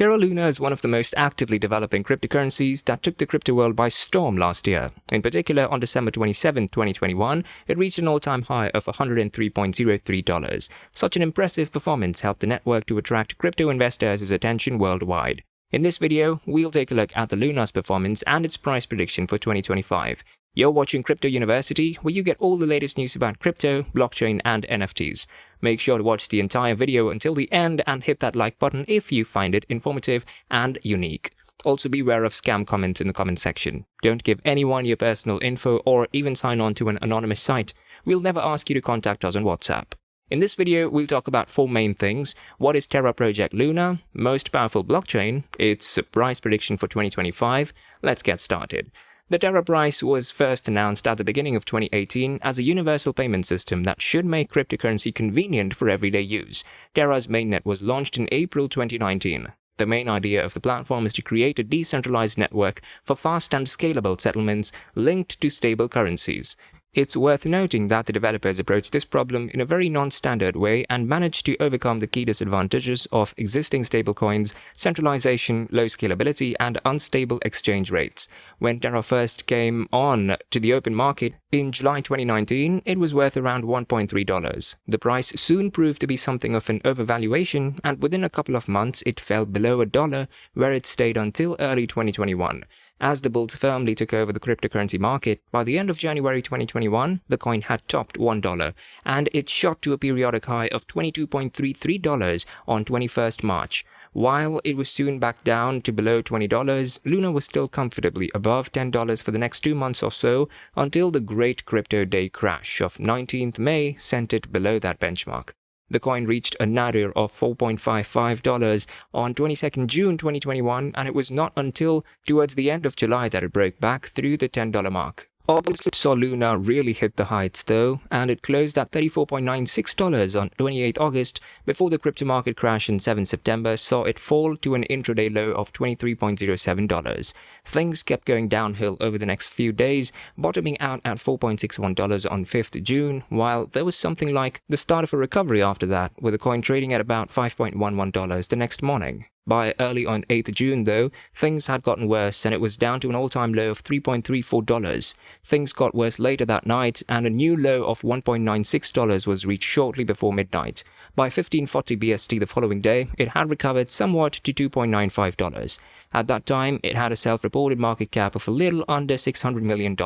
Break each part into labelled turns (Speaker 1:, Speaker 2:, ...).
Speaker 1: Terra Luna is one of the most actively developing cryptocurrencies that took the crypto world by storm last year. In particular, on December 27, 2021, it reached an all-time high of $103.03. Such an impressive performance helped the network to attract crypto investors' attention worldwide. In this video, we'll take a look at the Luna's performance and its price prediction for 2025. You're watching Crypto University, where you get all the latest news about crypto, blockchain, and NFTs. Make sure to watch the entire video until the end and hit that like button if you find it informative and unique. Also beware of scam comments in the comment section. Don't give anyone your personal info or even sign on to an anonymous site. We'll never ask you to contact us on WhatsApp. In this video, we'll talk about four main things. What is Terra Project Luna? Most powerful blockchain? Its price prediction for 2025? Let's get started. The Terra price was first announced at the beginning of 2018 as a universal payment system that should make cryptocurrency convenient for everyday use. Terra's mainnet was launched in April 2019. The main idea of the platform is to create a decentralized network for fast and scalable settlements linked to stable currencies. It's worth noting that the developers approached this problem in a very non-standard way and managed to overcome the key disadvantages of existing stablecoins, centralization, low scalability, and unstable exchange rates. When Terra first came on to the open market in July 2019, it was worth around $1.3. The price soon proved to be something of an overvaluation, and within a couple of months it fell below $1, where it stayed until early 2021. As the bulls firmly took over the cryptocurrency market, by the end of January 2021, the coin had topped $1, and it shot to a periodic high of $22.33 on 21st March. While it was soon back down to below $20, Luna was still comfortably above $10 for the next 2 months or so, until the great crypto day crash of 19th May sent it below that benchmark. The coin reached a nadir of $4.55 on 22nd June 2021, and it was not until towards the end of July that it broke back through the $10 mark. August saw Luna really hit the heights though, and it closed at $34.96 on 28 August before the crypto market crash in 7 September saw it fall to an intraday low of $23.07. Things kept going downhill over the next few days, bottoming out at $4.61 on 5th June, while there was something like the start of a recovery after that, with the coin trading at about $5.11 the next morning. By early on 8th June though, things had gotten worse and it was down to an all-time low of $3.34. Things got worse later that night and a new low of $1.96 was reached shortly before midnight. By 15:40 BST the following day, it had recovered somewhat to $2.95. At that time, it had a self-reported market cap of a little under $600 million.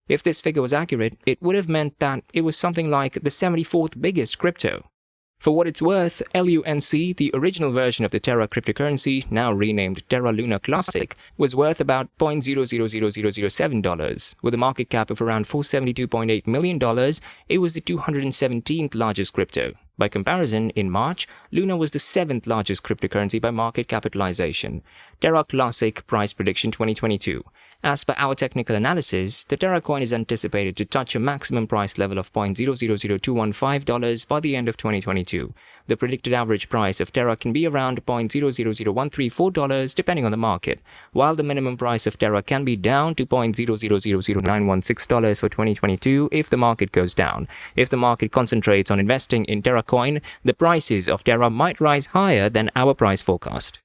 Speaker 1: If this figure was accurate, it would have meant that it was something like the 74th biggest crypto. For what it's worth, LUNC, the original version of the Terra cryptocurrency, now renamed Terra Luna Classic, was worth about $0.000007. With a market cap of around $472.8 million, it was the 217th largest crypto. By comparison, in March, Luna was the 7th largest cryptocurrency by market capitalization. Terra Classic Price Prediction 2022. As per our technical analysis, the Terra coin is anticipated to touch a maximum price level of $0.000215 by the end of 2022. The predicted average price of Terra can be around $0.000134 depending on the market, while the minimum price of Terra can be down to $0.000916 for 2022 if the market goes down. If the market concentrates on investing in Terra coin, the prices of Terra might rise higher than our price forecast.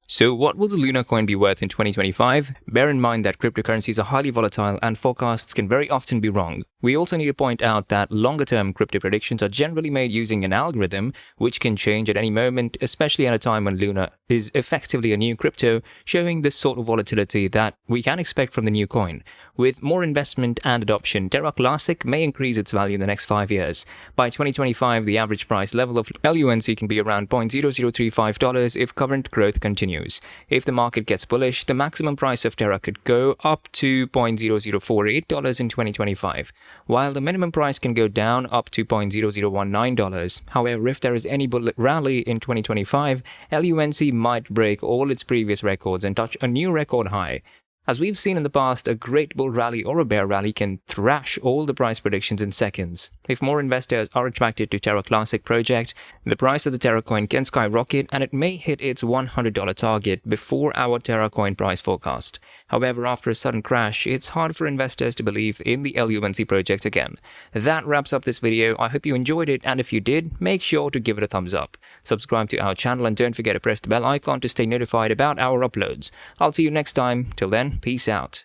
Speaker 1: So what will the Luna coin be worth in 2025? Bear in mind that cryptocurrencies are highly volatile and forecasts can very often be wrong. We also need to point out that longer-term crypto predictions are generally made using an algorithm which can change at any moment, especially at a time when Luna is effectively a new crypto, showing the sort of volatility that we can expect from the new coin. With more investment and adoption, Terra Classic may increase its value in the next 5 years. By 2025, the average price level of LUNC can be around $0.0035 if current growth continues. If the market gets bullish, the maximum price of Terra could go up to $0.0048 in 2025, while the minimum price can go down up to $0.0019. However, if there is any bull rally in 2025, LUNC might break all its previous records and touch a new record high. As we've seen in the past, a great bull rally or a bear rally can thrash all the price predictions in seconds. If more investors are attracted to Terra Classic project, the price of the Terra coin can skyrocket and it may hit its $100 target before our Terra coin price forecast. However, after a sudden crash, it's hard for investors to believe in the LUNC project again. That wraps up this video. I hope you enjoyed it, and if you did, make sure to give it a thumbs up. subscribe to our channel, and don't forget to press the bell icon to stay notified about our uploads. I'll see you next time. Till then, peace out.